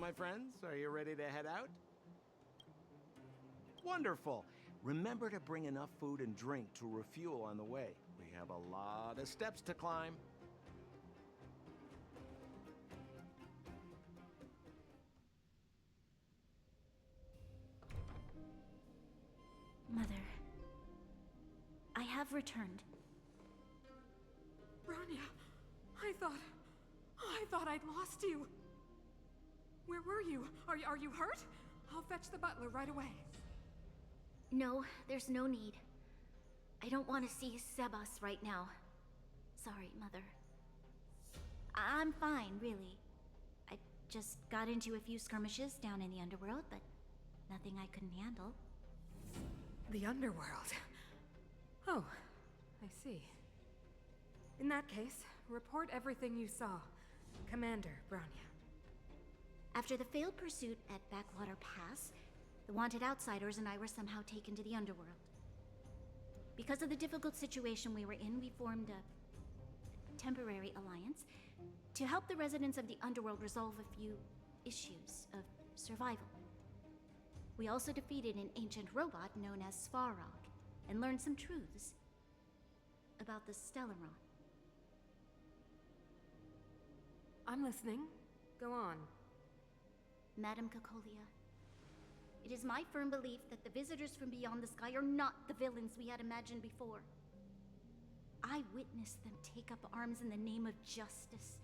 my friends? Are you ready to head out? Wonderful. Remember to bring enough food and drink to refuel on the way. We have a lot of steps to climb. Mother, I have returned. Bronya, I thought I'd lost you. Where were you? Are you hurt? I'll fetch the butler right away. No, there's no need. I don't want to see Sebas right now. Sorry, Mother. I'm fine, really. I just got into a few skirmishes down in the underworld, but nothing I couldn't handle. The underworld? Oh, I see. In that case, report everything you saw. Commander Bronya. After the failed pursuit at Backwater Pass, the wanted outsiders and I were somehow taken to the underworld. Because of the difficult situation we were in, we formed a temporary alliance to help the residents of the underworld resolve a few issues of survival. We also defeated an ancient robot known as Svarog and learned some truths about the Stellaron. I'm listening. Go on. Madam Cocolia, it is my firm belief that the visitors from beyond the sky are not the villains we had imagined before. I witnessed them take up arms in the name of justice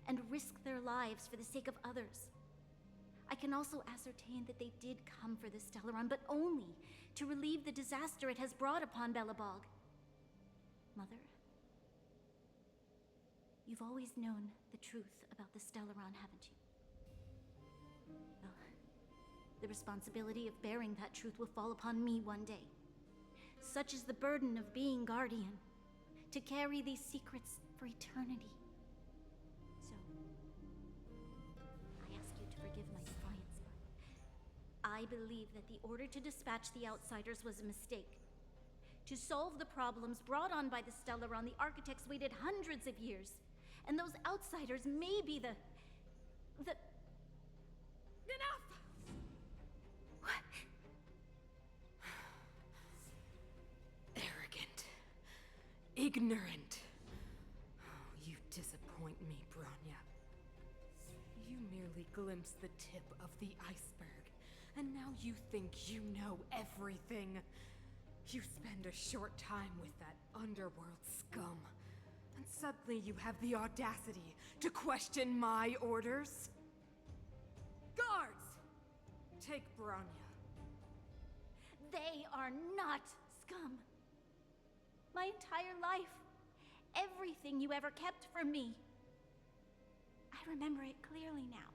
and risk their lives for the sake of others. I can also ascertain that they did come for the Stellaron, but only to relieve the disaster it has brought upon Belobog. Mother, you've always known the truth about the Stellaron, haven't you? Well, the responsibility of bearing that truth will fall upon me one day. Such is the burden of being Guardian, to carry these secrets for eternity. So, I ask you to forgive my defiance, but I believe that the order to dispatch the outsiders was a mistake. To solve the problems brought on by the Stellaron, the architects waited hundreds of years, and those outsiders may be the... Enough! What? Arrogant. Ignorant. Oh, you disappoint me, Bronya. You merely glimpsed the tip of the iceberg, and now you think you know everything. You spend a short time with that underworld scum, and suddenly you have the audacity to question my orders? Guards! Take Bronya. They are not scum. My entire life, everything you ever kept from me. I remember it clearly now.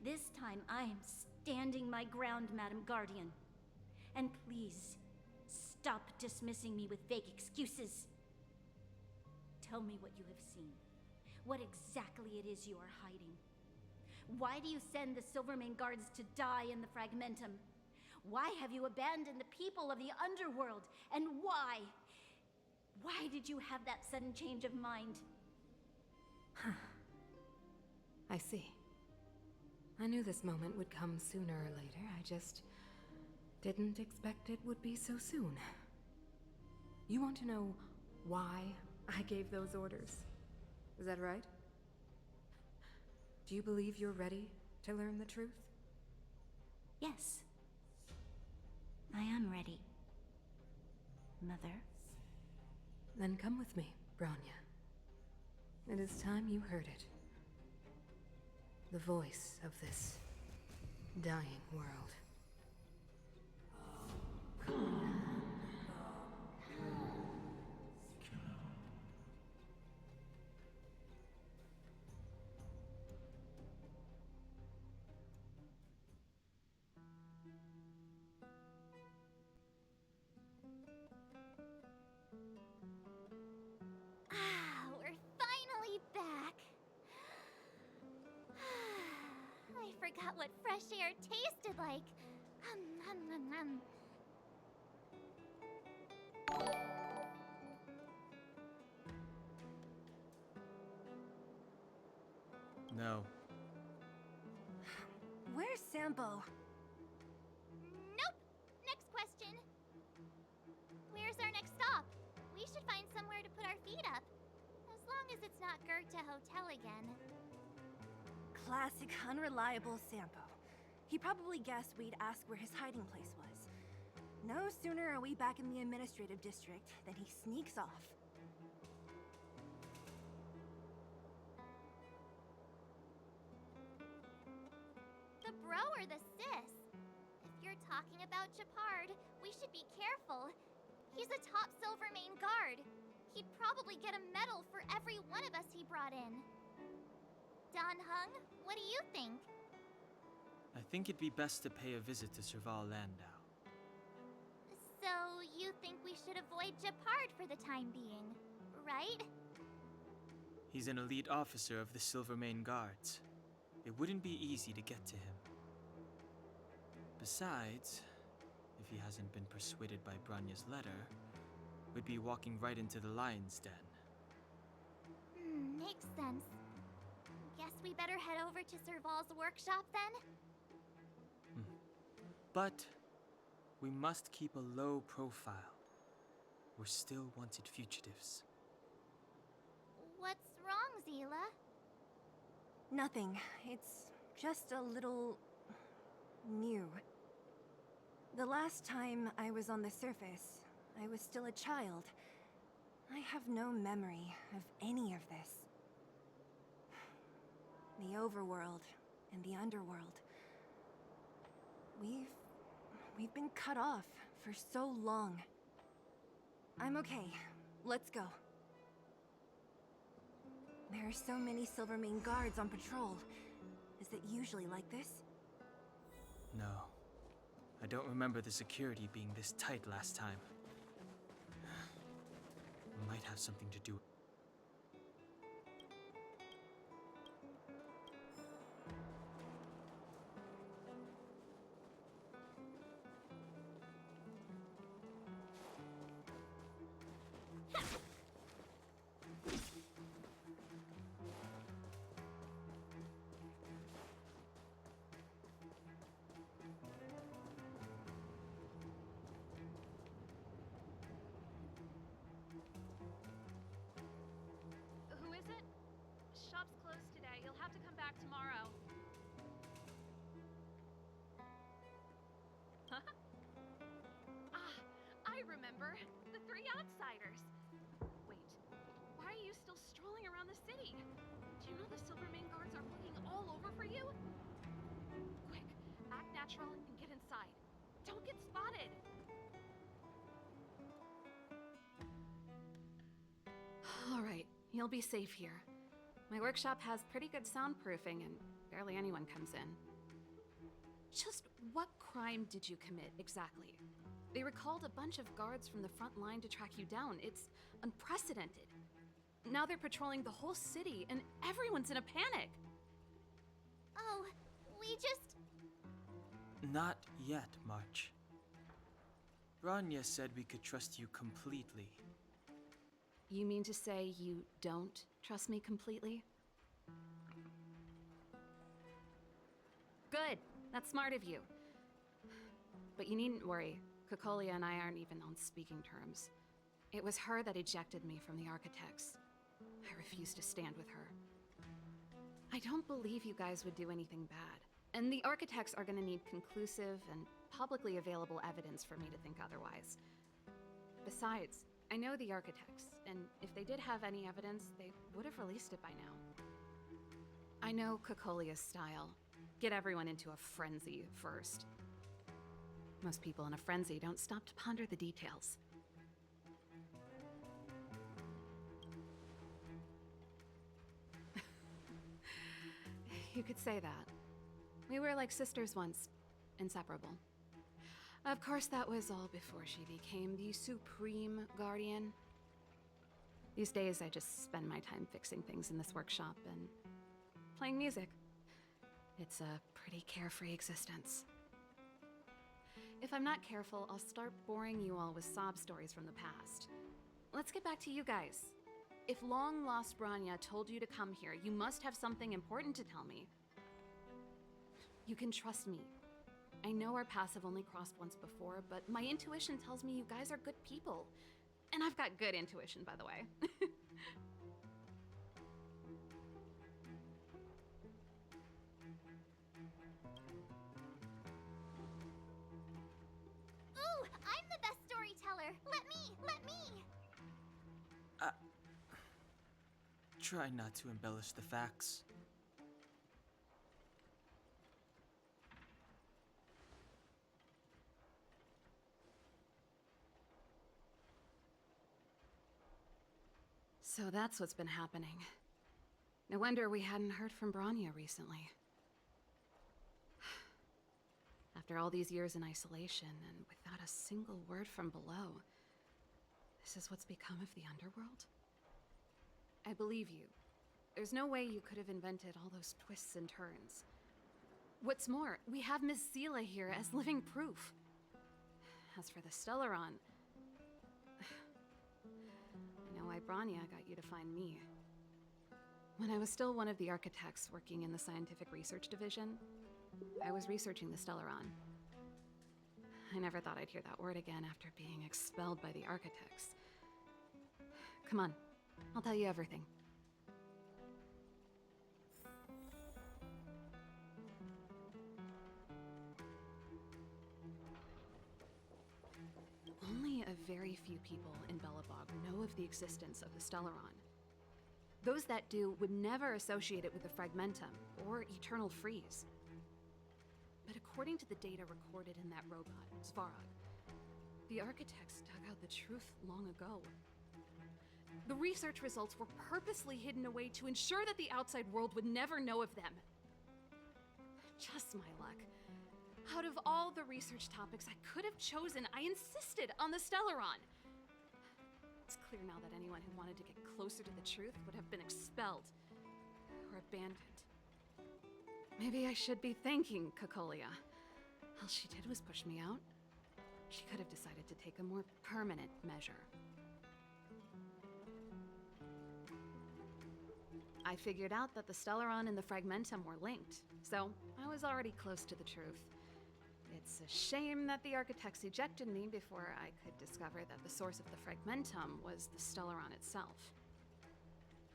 This time I am standing my ground, Madam Guardian. And please, stop dismissing me with vague excuses. Tell me what you have seen. What exactly it is you are hiding. Why do you send the Silvermane guards to die in the Fragmentum? Why have you abandoned the people of the underworld? And why? Why did you have that sudden change of mind? I see. I knew this moment would come sooner or later. I just didn't expect it would be so soon. You want to know why I gave those orders? Is that right? Do you believe you're ready to learn the truth? Yes. I am ready, Mother. Then come with me, Bronya. It is time you heard it. The voice of this dying world. We're finally back. I forgot what fresh air tasted like. Nom, nom, nom. No. Where's Sampo? Nope! Next question. Where's our next stop? We should find somewhere to put our feet up. As long as it's not Goethe Hotel again. Classic unreliable Sampo. He probably guessed we'd ask where his hiding place was. No sooner are we back in the administrative district than he sneaks off. The bro or the sis? If you're talking about Japard, we should be careful. He's a top Silvermane guard. He'd probably get a medal for every one of us he brought in. Don Hung, what do you think? I think it'd be best to pay a visit to Serval Landau. So, you think we should avoid Japard for the time being, right? He's an elite officer of the Silvermane Guards. It wouldn't be easy to get to him. Besides, if he hasn't been persuaded by Branya's letter, we'd be walking right into the lion's den. Makes sense. Guess we better head over to Serval's workshop then? But we must keep a low profile. We're still wanted fugitives. What's wrong, Zila? Nothing. It's just a little... new. The last time I was on the surface, I was still a child. I have no memory of any of this. The overworld and the underworld. We've been cut off for so long. I'm okay. Let's go. There are so many Silvermane guards on patrol. Is it usually like this? No. I don't remember the security being this tight last time. Might have something to do. Who is it? Shop's closed today. You'll have to come back tomorrow. I remember. The three outsiders. Wait, why are you still strolling around the city? Do you know the Silvermane guards are looking all over for you? Quick, act natural and get inside. Don't get spotted. All right, you'll be safe here. My workshop has pretty good soundproofing and barely anyone comes in. Just what crime did you commit, exactly? They recalled a bunch of guards from the front line to track you down. It's unprecedented. Now they're patrolling the whole city and everyone's in a panic. Oh, we just... Not yet, March. Branya said we could trust you completely. You mean to say you don't trust me completely? Good. That's smart of you. But you needn't worry. Kokolia and I aren't even on speaking terms. It was her that ejected me from the Architects. I refuse to stand with her. I don't believe you guys would do anything bad. And the Architects are gonna need conclusive and publicly available evidence for me to think otherwise. Besides, I know the Architects, and if they did have any evidence, they would have released it by now. I know Kokolia's style. Get everyone into a frenzy first. Most people in a frenzy don't stop to ponder the details. You could say that. We were like sisters once, inseparable. Of course, that was all before she became the Supreme Guardian. These days, I just spend my time fixing things in this workshop and playing music. It's a pretty carefree existence. If I'm not careful, I'll start boring you all with sob stories from the past. Let's get back to you guys. If long-lost Branya told you to come here, you must have something important to tell me. You can trust me. I know our paths have only crossed once before, but my intuition tells me you guys are good people. And I've got good intuition, by the way. Ooh, I'm the best storyteller. Let me. Try not to embellish the facts. So that's what's been happening. No wonder we hadn't heard from Branya recently. After all these years in isolation and without a single word from below, this is what's become of the underworld? I believe you. There's no way you could have invented all those twists and turns. What's more, we have Miss Seela here as living proof. As for the Stellaron, I know why Branya got you to find me. When I was still one of the architects working in the scientific research division, I was researching the Stellaron. I never thought I'd hear that word again after being expelled by the architects. Come on, I'll tell you everything. Only a very few people in Belobog know of the existence of the Stellaron. Those that do would never associate it with the Fragmentum or Eternal Freeze. But according to the data recorded in that robot, Svarog, the architects dug out the truth long ago. The research results were purposely hidden away to ensure that the outside world would never know of them. Just my luck. Out of all the research topics I could have chosen, I insisted on the Stellaron. It's clear now that anyone who wanted to get closer to the truth would have been expelled or abandoned. Maybe I should be thanking Cocolia. All she did was push me out. She could have decided to take a more permanent measure. I figured out that the Stellaron and the Fragmentum were linked, so I was already close to the truth. It's a shame that the architects ejected me before I could discover that the source of the Fragmentum was the Stellaron itself.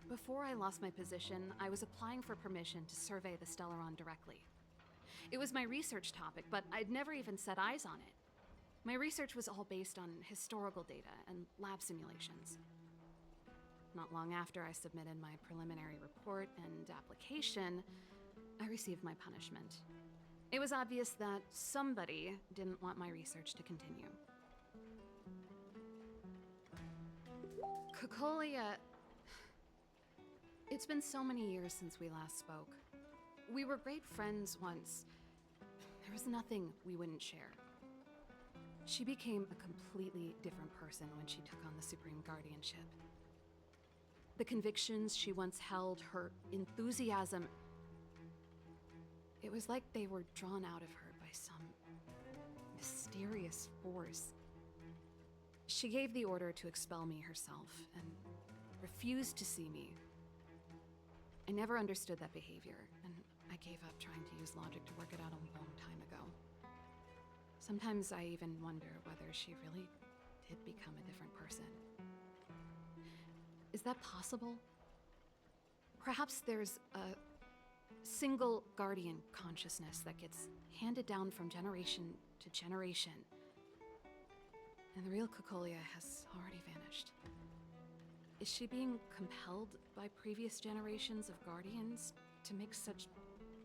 Before I lost my position, I was applying for permission to survey the Stellaron directly. It was my research topic, but I'd never even set eyes on it. My research was all based on historical data and lab simulations. Not long after I submitted my preliminary report and application, I received my punishment. It was obvious that somebody didn't want my research to continue. Cocolia... It's been so many years since we last spoke. We were great friends once. There was nothing we wouldn't share. She became a completely different person when she took on the Supreme Guardianship. The convictions she once held, her enthusiasm, it was like they were drawn out of her by some mysterious force. She gave the order to expel me herself and refused to see me. I never understood that behavior, and I gave up trying to use logic to work it out a long time ago. Sometimes I even wonder whether she really did become a different person. Is that possible? Perhaps there's a single guardian consciousness that gets handed down from generation to generation, and the real Cocolia has already vanished. Is she being compelled by previous generations of guardians to make such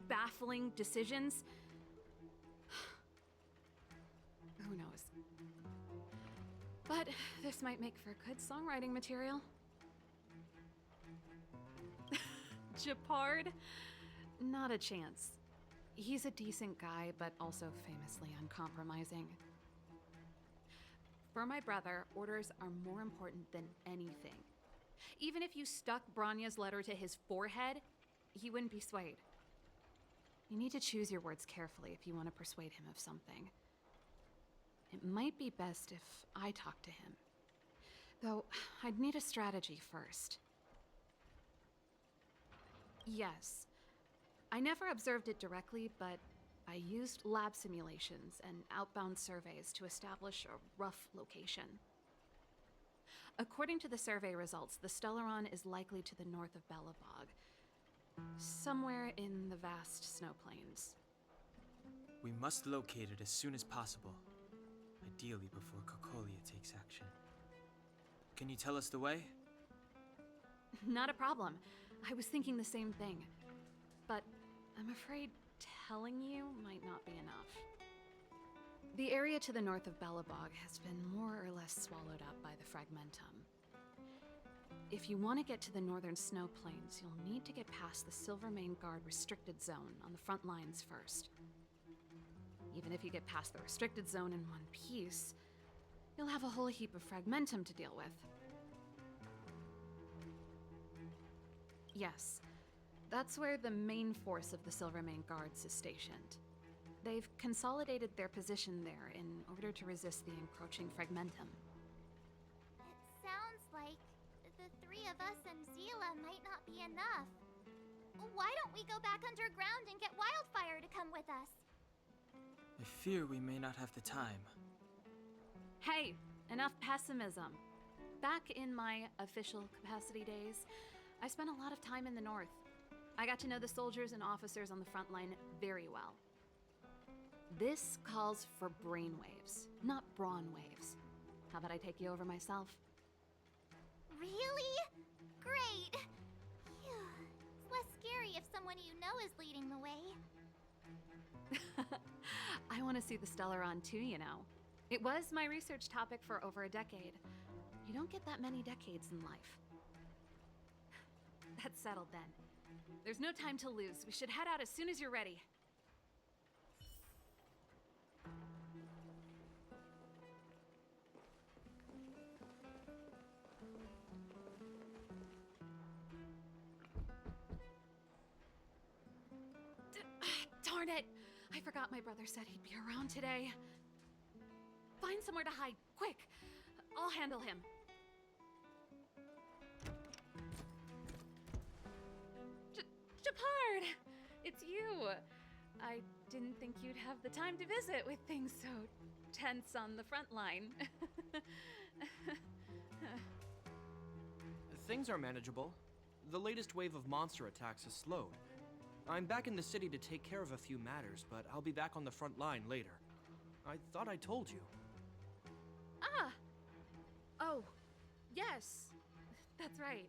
baffling decisions? Who knows? But this might make for good songwriting material. Japard? Not a chance. He's a decent guy, but also famously uncompromising. For my brother, orders are more important than anything. Even if you stuck Branya's letter to his forehead, he wouldn't be swayed. You need to choose your words carefully if you want to persuade him of something. It might be best if I talk to him. Though, I'd need a strategy first. Yes. I never observed it directly, but I used lab simulations and outbound surveys to establish a rough location. According to the survey results, the Stellaron is likely to the north of Belobog, somewhere in the vast snow plains. We must locate it as soon as possible, ideally before Cocolia takes action. Can you tell us the way? Not a problem. I was thinking the same thing. But I'm afraid telling you might not be enough. The area to the north of Belobog has been more or less swallowed up by the Fragmentum. If you want to get to the northern snow plains, you'll need to get past the Silvermane Guard restricted zone on the front lines first. Even if you get past the restricted zone in one piece, you'll have a whole heap of Fragmentum to deal with. Yes, that's where the main force of the Silvermane Guards is stationed. They've consolidated their position there in order to resist the encroaching Fragmentum. It sounds like the three of us and Zila might not be enough. Why don't we go back underground and get Wildfire to come with us? I fear we may not have the time. Hey, enough pessimism. Back in my official capacity days, I spent a lot of time in the north. I got to know the soldiers and officers on the front line very well. This calls for brainwaves, not brawn waves. How about I take you over myself? Really? Great! Phew. It's less scary if someone you know is leading the way. I want to see the Stellaron too, you know. It was my research topic for over a decade. You don't get that many decades in life. That's settled then. There's no time to lose. We should head out as soon as you're ready. Darn it! I forgot my brother said he'd be around today. Find somewhere to hide, quick! I'll handle him. Japard! It's you! I didn't think you'd have the time to visit with things so tense on the front line. Things are manageable. The latest wave of monster attacks has slowed. I'm back in the city to take care of a few matters, but I'll be back on the front line later. I thought I told you. Ah! Oh, yes. That's right.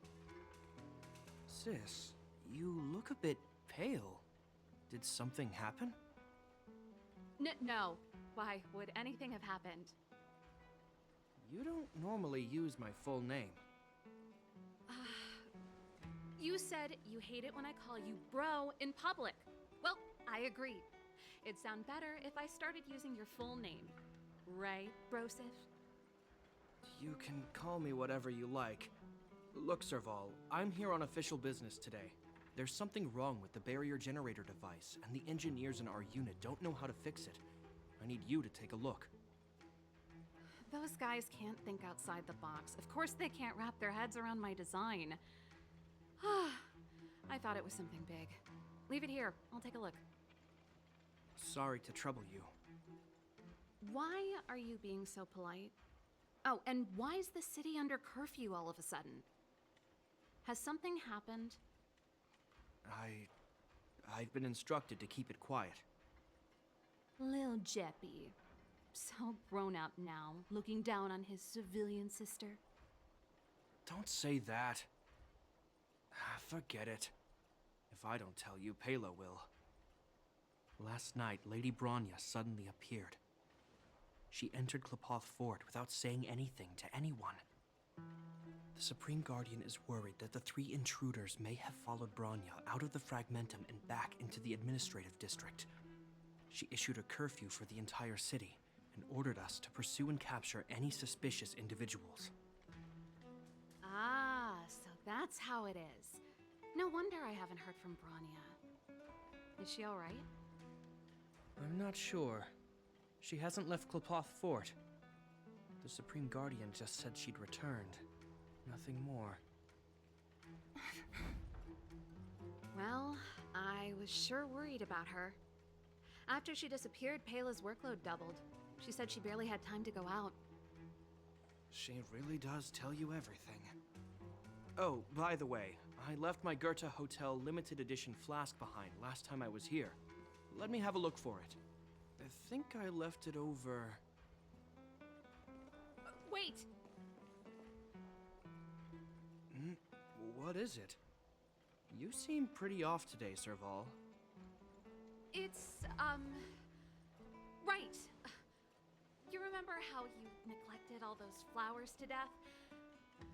Sis, you look a bit pale. Did something happen? No. Why would anything have happened? You don't normally use my full name. You said you hate it when I call you bro in public. Well, I agree. It'd sound better if I started using your full name. Right, Brosif? You can call me whatever you like. Look, Serval, I'm here on official business today. There's something wrong with the barrier generator device, and the engineers in our unit don't know how to fix it. I need you to take a look. Those guys can't think outside the box. Of course they can't wrap their heads around my design. I thought it was something big. Leave it here. I'll take a look. Sorry to trouble you. Why are you being so polite? Oh, and why is the city under curfew all of a sudden? Has something happened? I've been instructed to keep it quiet. Lil Jeppy. So grown up now, looking down on his civilian sister. Don't say that. Forget it. If I don't tell you, Pela will. Last night, Lady Bronya suddenly appeared. She entered Klepoth Fort without saying anything to anyone. The Supreme Guardian is worried that the three intruders may have followed Bronya out of the Fragmentum and back into the administrative district. She issued a curfew for the entire city and ordered us to pursue and capture any suspicious individuals. Ah, so that's how it is. No wonder I haven't heard from Bronya. Is she all right? I'm not sure. She hasn't left Klepoth Fort. The Supreme Guardian just said she'd returned. Nothing more. Well, I was sure worried about her. After she disappeared, Payla's workload doubled. She said she barely had time to go out. She really does tell you everything. Oh, by the way, I left my Goethe Hotel limited edition flask behind last time I was here. Let me have a look for it. I think I left it over... Wait! What is it? You seem pretty off today, Serval. It's, right. You remember how you neglected all those flowers to death?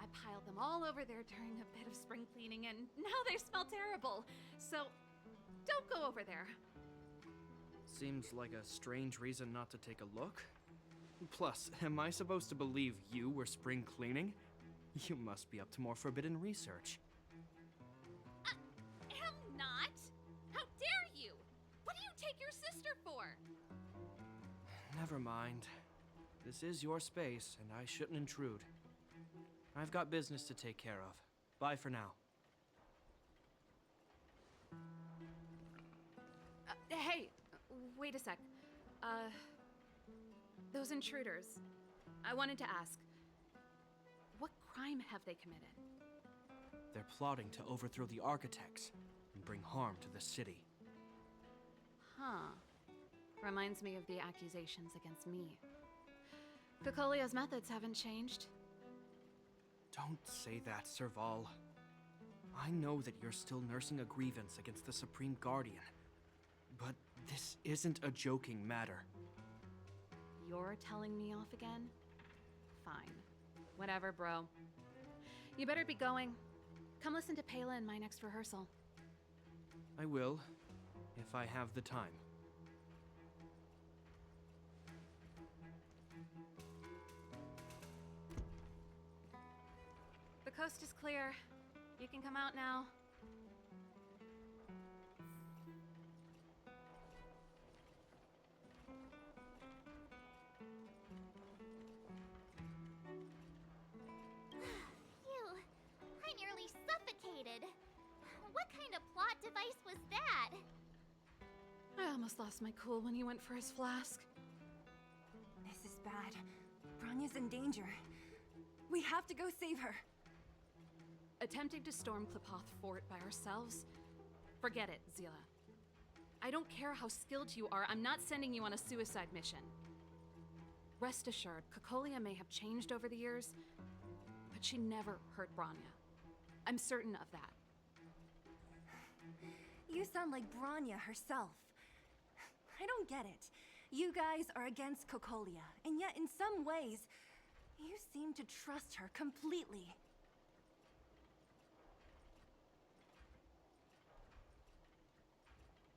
I piled them all over there during a bit of spring cleaning, and now they smell terrible. So, don't go over there. Seems like a strange reason not to take a look. Plus, am I supposed to believe you were spring cleaning? You must be up to more forbidden research. Am not? How dare you? What do you take your sister for? Never mind. This is your space, and I shouldn't intrude. I've got business to take care of. Bye for now. Hey, wait a sec. Those intruders. I wanted to ask, what crime have they committed? They're plotting to overthrow the architects and bring harm to the city. Huh. Reminds me of the accusations against me. Cocolia's methods haven't changed. Don't say that, Serval. I know that you're still nursing a grievance against the Supreme Guardian, but this isn't a joking matter. You're telling me off again? Fine. Whatever, bro. You better be going. Come listen to Payla in my next rehearsal. I will, if I have the time. The coast is clear. You can come out now. Phew, I nearly suffocated. What kind of plot device was that? I almost lost my cool when he went for his flask. This is bad. Bronya's in danger. We have to go save her. Attempting to storm Klipoth Fort by ourselves? Forget it, Zila. I don't care how skilled you are, I'm not sending you on a suicide mission. Rest assured, Cocolia may have changed over the years, but she never hurt Bronya. I'm certain of that. You sound like Bronya herself. I don't get it. You guys are against Cocolia, and yet in some ways, you seem to trust her completely.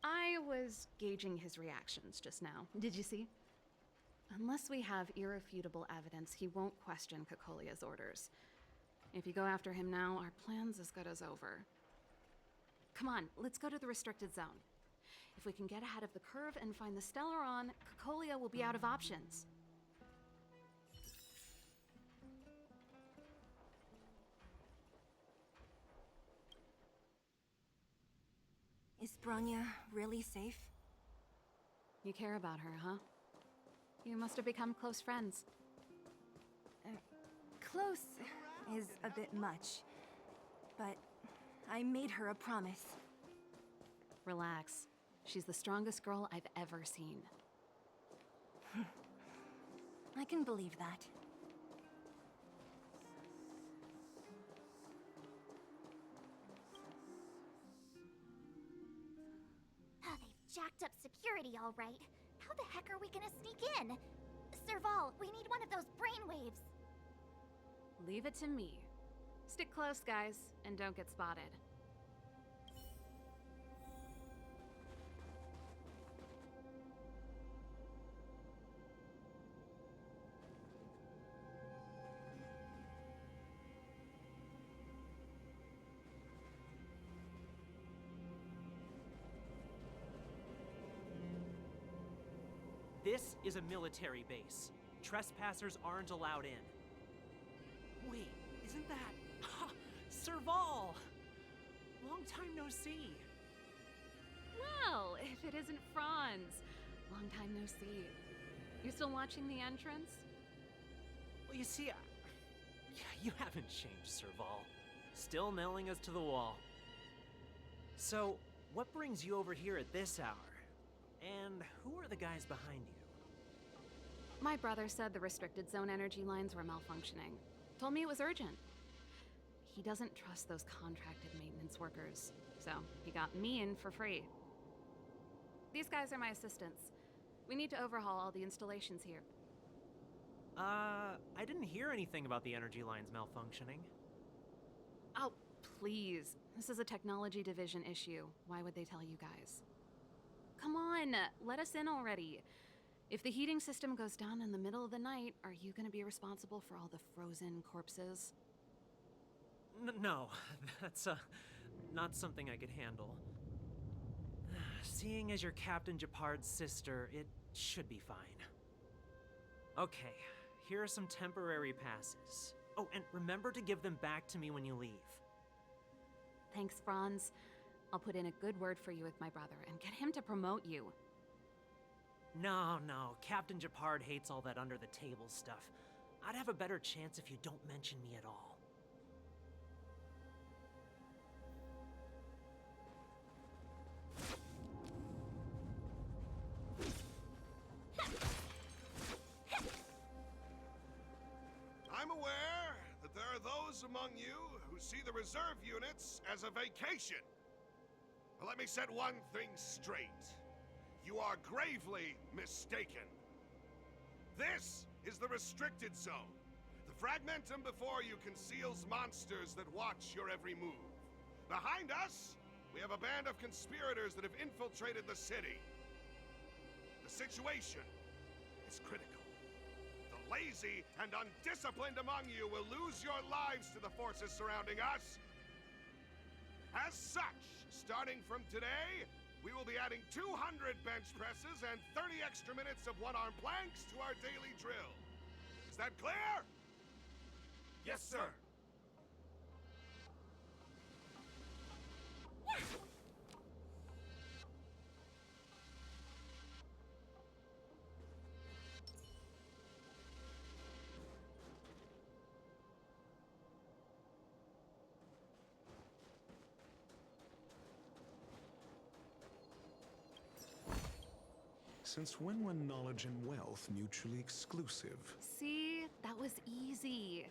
I was gauging his reactions just now. Did you see? Unless we have irrefutable evidence, he won't question Cocolia's orders. If you go after him now, our plan's as good as over. Come on, let's go to the restricted zone. If we can get ahead of the curve and find the Stellaron, Cocolia will be out of options. Is Bronya really safe? You care about her, huh? You must have become close friends. Close is a bit much, but I made her a promise. Relax. She's the strongest girl I've ever seen. I can believe that. Oh, they've jacked up security all right. How the heck are we gonna sneak in? Serval, we need one of those brainwaves. Leave it to me. Stick close, guys, and don't get spotted. This is a military base. Trespassers aren't allowed in. Wait, isn't that... Serval! Long time no see. Well, if it isn't Franz. Long time no see. You still watching the entrance? Well, you see, you haven't changed, Serval. Still nailing us to the wall. So, what brings you over here at this hour? And who are the guys behind you? My brother said the restricted zone energy lines were malfunctioning. Told me it was urgent. He doesn't trust those contracted maintenance workers, so he got me in for free. These guys are my assistants. We need to overhaul all the installations here. I didn't hear anything about the energy lines malfunctioning. Oh, please. This is a technology division issue. Why would they tell you guys? Come on, let us in already. If the heating system goes down in the middle of the night, are you gonna be responsible for all the frozen corpses? No, that's not something I could handle. Seeing as you're Captain Japard's sister, it should be fine. Okay, here are some temporary passes. Oh, and remember to give them back to me when you leave. Thanks, Franz. I'll put in a good word for you with my brother and get him to promote you. No, Captain Japard hates all that under-the-table stuff. I'd have a better chance if you don't mention me at all. I'm aware that there are those among you who see the reserve units as a vacation. But let me set one thing straight. You are gravely mistaken. This is the restricted zone. The fragmentum before you conceals monsters that watch your every move. Behind us, we have a band of conspirators that have infiltrated the city. The situation is critical. The lazy and undisciplined among you will lose your lives to the forces surrounding us. As such, starting from today, we will be adding 200 bench presses and 30 extra minutes of one-arm planks to our daily drill. Is that clear? Yes, sir. Since when were knowledge and wealth mutually exclusive? See? That was easy.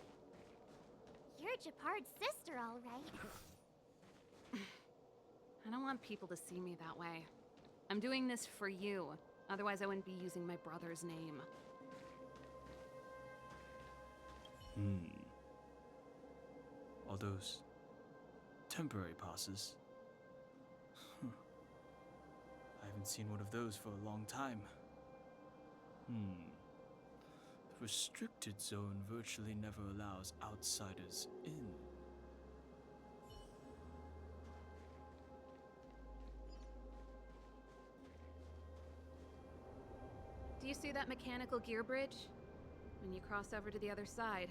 You're Japard's sister, all right. I don't want people to see me that way. I'm doing this for you. Otherwise, I wouldn't be using my brother's name. All those temporary passes. I haven't seen one of those for a long time. The restricted zone virtually never allows outsiders in. Do you see that mechanical gear bridge? When you cross over to the other side,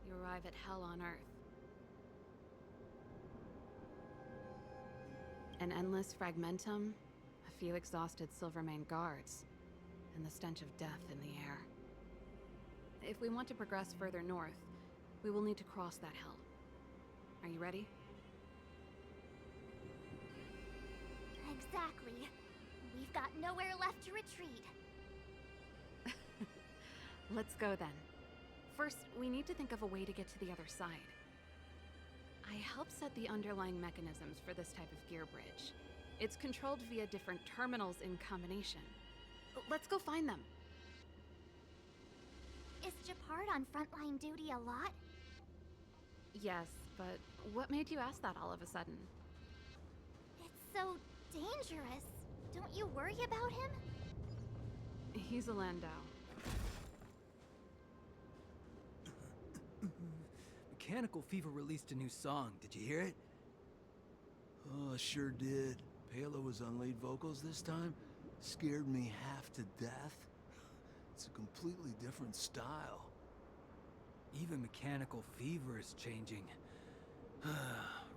you arrive at hell on Earth. An endless fragmentum, a few exhausted Silvermane guards, and the stench of death in the air. If we want to progress further north, we will need to cross that hell. Are you ready? Exactly. We've got nowhere left to retreat. Let's go then. First, we need to think of a way to get to the other side. I helped set the underlying mechanisms for this type of gear bridge. It's controlled via different terminals in combination. Let's go find them. Is Japard on frontline duty a lot? Yes, but what made you ask that all of a sudden? It's so dangerous. Don't you worry about him? He's a Landau. Mechanical Fever released a new song. Did you hear it? Oh, sure did. Palo was on lead vocals this time. Scared me half to death. It's a completely different style. Even Mechanical Fever is changing.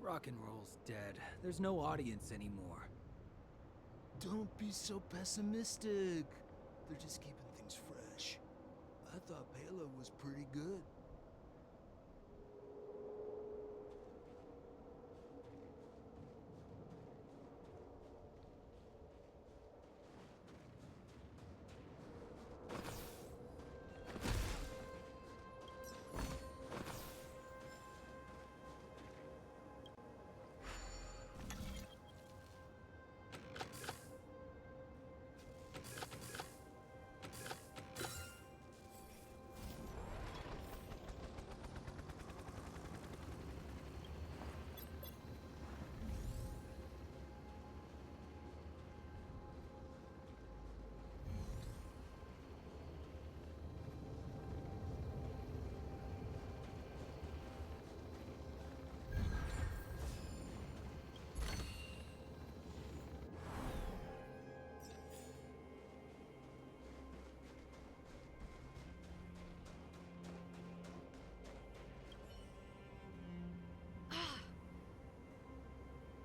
Rock and roll's dead. There's no audience anymore. Don't be so pessimistic. They're just keeping things fresh. I thought Palo was pretty good.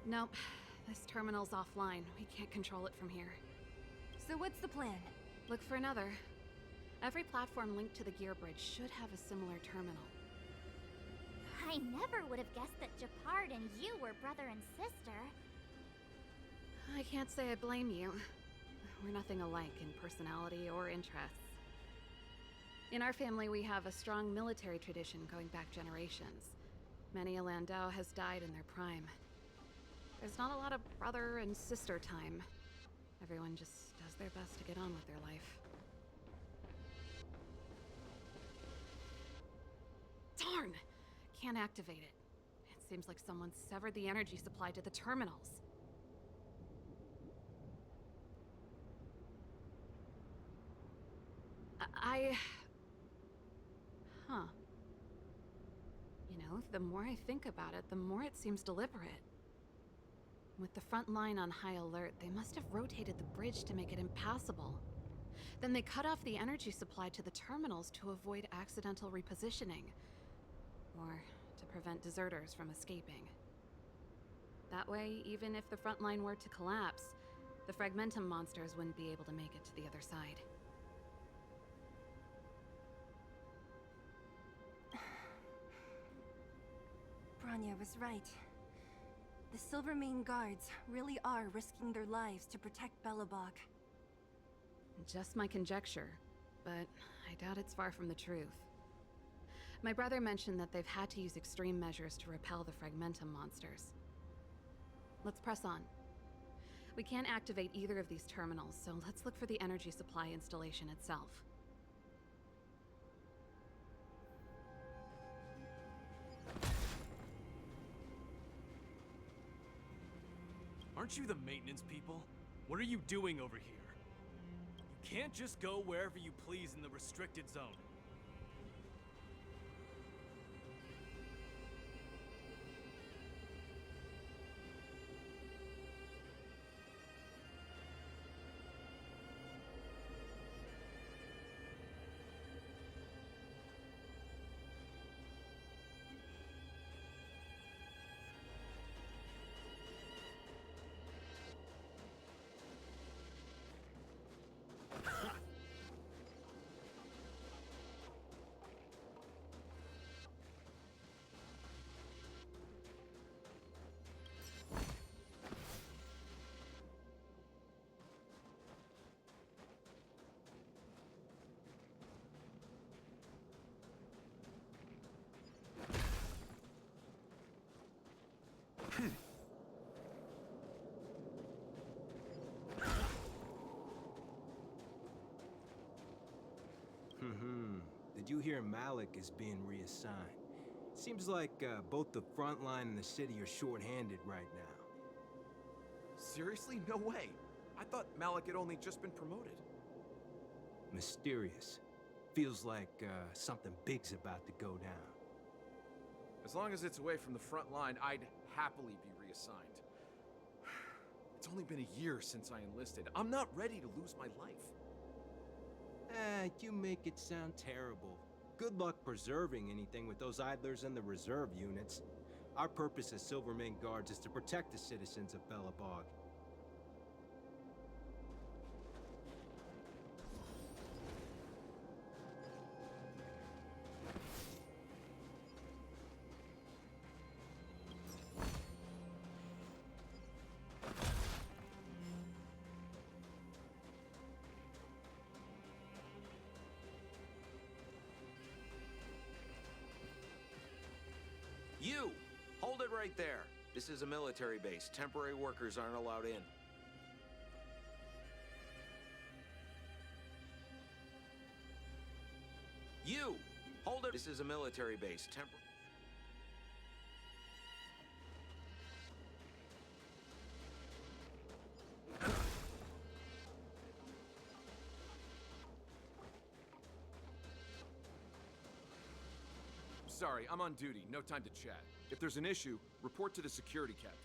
Nope. This terminal's offline. We can't control it from here. So what's the plan? Look for another. Every platform linked to the gear bridge should have a similar terminal. I never would have guessed that Japard and you were brother and sister. I can't say I blame you. We're nothing alike in personality or interests. In our family, we have a strong military tradition going back generations. Many a Landau has died in their prime. There's not a lot of brother and sister time. Everyone just does their best to get on with their life. Darn! Can't activate it. It seems like someone severed the energy supply to the terminals. Huh. You know, the more I think about it, the more it seems deliberate. With the front line on high alert, they must have rotated the bridge to make it impassable. Then they cut off the energy supply to the terminals to avoid accidental repositioning. Or to prevent deserters from escaping. That way, even if the front line were to collapse, the Fragmentum monsters wouldn't be able to make it to the other side. Bronya was right. The Silvermane guards really are risking their lives to protect Belobog. Just my conjecture, but I doubt it's far from the truth. My brother mentioned that they've had to use extreme measures to repel the Fragmentum monsters. Let's press on. We can't activate either of these terminals, so let's look for the energy supply installation itself. Aren't you the maintenance people? What are you doing over here? You can't just go wherever you please in the restricted zone. Did you hear Malik is being reassigned? Seems like both the front line and the city are short-handed right now. Seriously? No way. I thought Malik had only just been promoted. Mysterious. Feels like something big's about to go down. As long as it's away from the front line, I'd happily be reassigned. It's only been a year since I enlisted. I'm not ready to lose my life. You make it sound terrible. Good luck preserving anything with those idlers and the reserve units. Our purpose as Silvermane Guards is to protect the citizens of Belobog. right there. This is a military base. Temporary workers aren't allowed in. You! Hold it! This is a military base. Sorry, I'm on duty. No time to chat. If there's an issue, report to the security captain.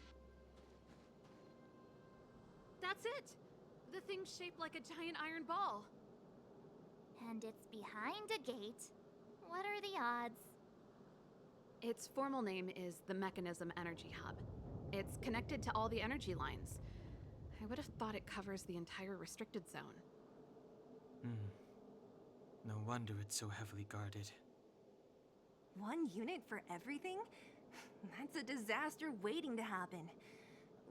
That's it! The thing's shaped like a giant iron ball. And it's behind a gate. What are the odds? Its formal name is the Mechanism Energy Hub. It's connected to all the energy lines. I would have thought it covers the entire restricted zone. No wonder it's so heavily guarded. One unit for everything? That's a disaster waiting to happen.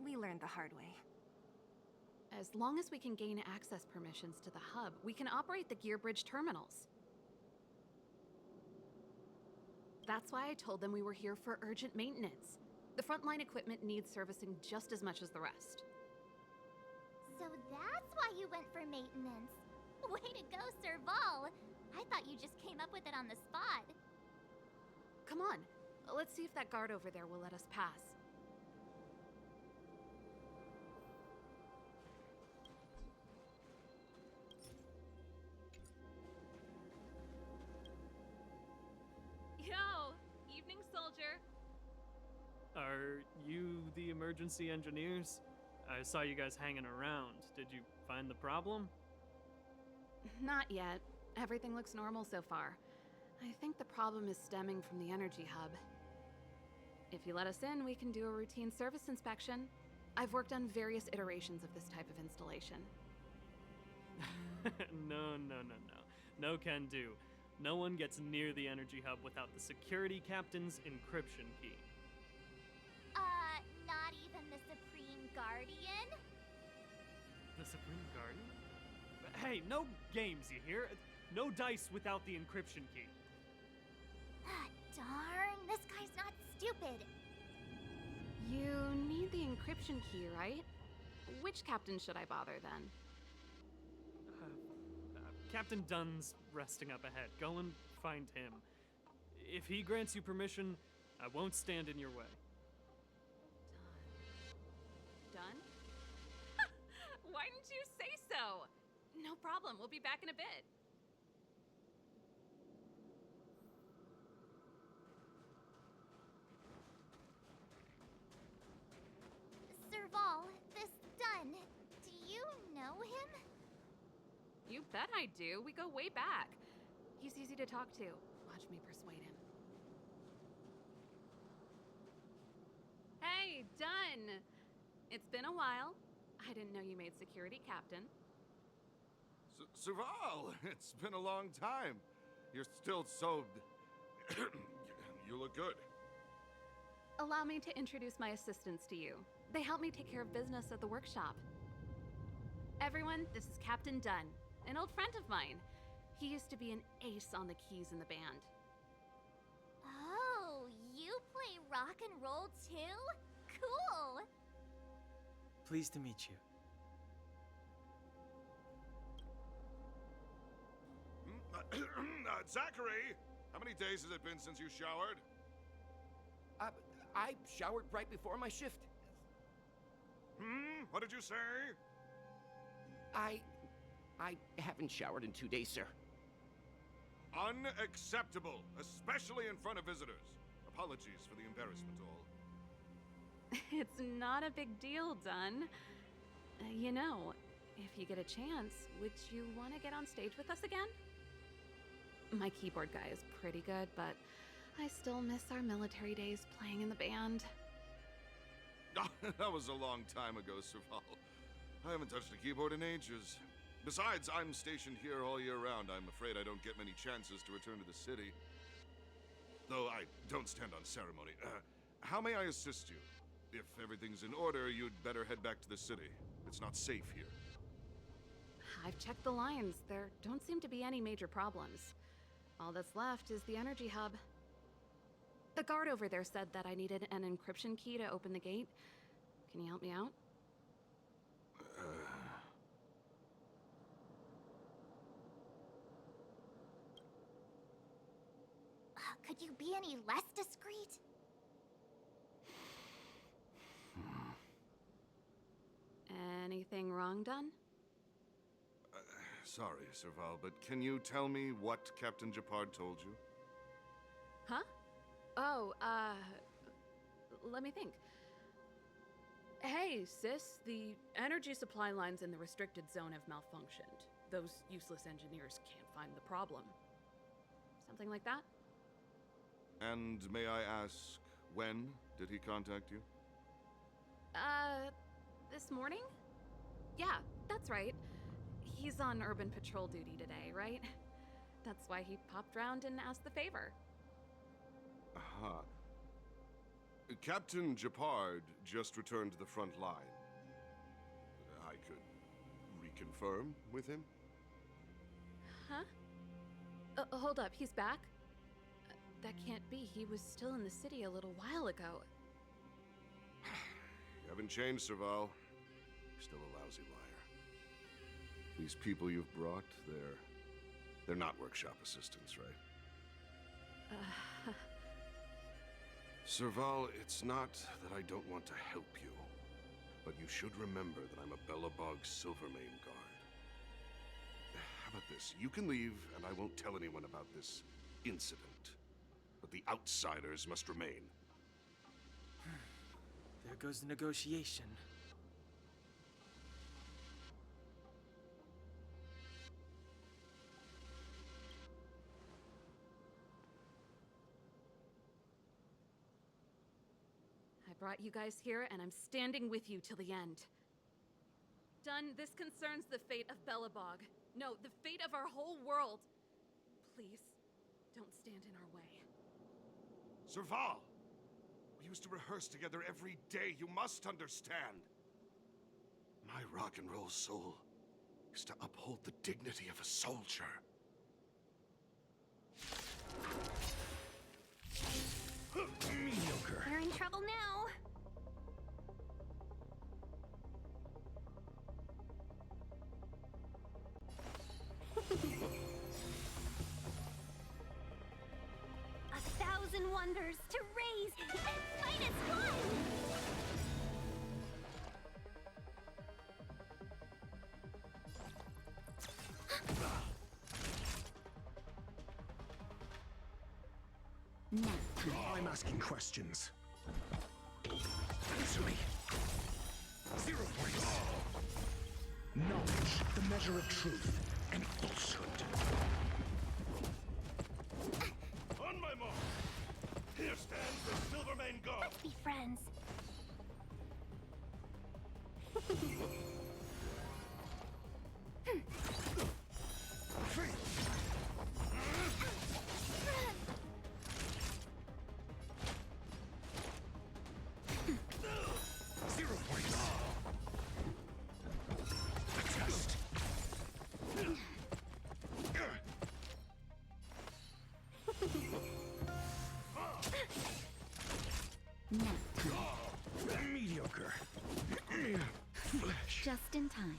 We learned the hard way. As long as we can gain access permissions to the hub, we can operate the gear bridge terminals. That's why I told them we were here for urgent maintenance. The frontline equipment needs servicing just as much as the rest. So that's why you went for maintenance. Way to go, Serval! I thought you just came up with it on the spot. Come on, let's see if that guard over there will let us pass. Yo! Evening, soldier! Are you the emergency engineers? I saw you guys hanging around. Did you find the problem? Not yet. Everything looks normal so far. I think the problem is stemming from the energy hub. If you let us in, we can do a routine service inspection. I've worked on various iterations of this type of installation. No. No can do. No one gets near the energy hub without the security captain's encryption key. Not even the Supreme Guardian? The Supreme Guardian? Hey, no games, you hear? No dice without the encryption key. Ah, darn, this guy's not stupid. You need the encryption key, right? Which captain should I bother then? Captain Dunn's resting up ahead. Go and find him. If he grants you permission, I won't stand in your way. Done? Why didn't you say so? No problem, we'll be back in a bit. Serval, this Dunn, do you know him? You bet I do. We go way back. He's easy to talk to. Watch me persuade him. Hey, Dunn! It's been a while. I didn't know you made security captain. Serval, it's been a long time. You're still so... You look good. Allow me to introduce my assistants to you. They help me take care of business at the workshop. Everyone, this is Captain Dunn, an old friend of mine. He used to be an ace on the keys in the band. Oh, you play rock and roll too? Cool! Pleased to meet you. Zachary, how many days has it been since you showered? I showered right before my shift. What did you say? I haven't showered in 2 days, sir. Unacceptable, especially in front of visitors. Apologies for the embarrassment, all. It's not a big deal, Dunn. You know, if you get a chance, would you want to get on stage with us again? My keyboard guy is pretty good, but I still miss our military days playing in the band. That was a long time ago, Serval. I haven't touched a keyboard in ages. Besides, I'm stationed here all year round. I'm afraid I don't get many chances to return to the city. Though I don't stand on ceremony. How may I assist you? If everything's in order, you'd better head back to the city. It's not safe here. I've checked the lines. There don't seem to be any major problems. All that's left is the energy hub. The guard over there said that I needed an encryption key to open the gate. Can you help me out? Could you be any less discreet? Anything wrong done? Sorry, Serval, but can you tell me what Captain Japard told you? Huh? Oh, let me think. Hey, sis, the energy supply lines in the restricted zone have malfunctioned. Those useless engineers can't find the problem. Something like that? And may I ask, when did he contact you? This morning? Yeah, that's right. He's on urban patrol duty today, right? That's why he popped round and asked the favor. Aha. Captain Japard just returned to the front line. I could reconfirm with him? Huh? Hold up, he's back? That can't be. He was still in the city a little while ago. You haven't changed, Serval. You're still a lousy liar. These people you've brought, they're not workshop assistants, right? Serval, it's not that I don't want to help you, but you should remember that I'm a Belobog Silvermane guard. How about this? You can leave, and I won't tell anyone about this incident. But the outsiders must remain. There goes the negotiation. I brought you guys here, and I'm standing with you till the end. Done, this concerns the fate of Belobog. No, the fate of our whole world. Please, don't stand in our way. Serval! We used to rehearse together every day, you must understand. My rock and roll soul is to uphold the dignity of a soldier. Mediocre. We're in trouble now. A thousand wonders to raise minus one! Now. I'm asking questions. Answer me. 0 points. Knowledge, the measure of truth and falsehood. On my mark! Here stands the Silvermane Guard! Let's be friends. Mediocre. Just in time.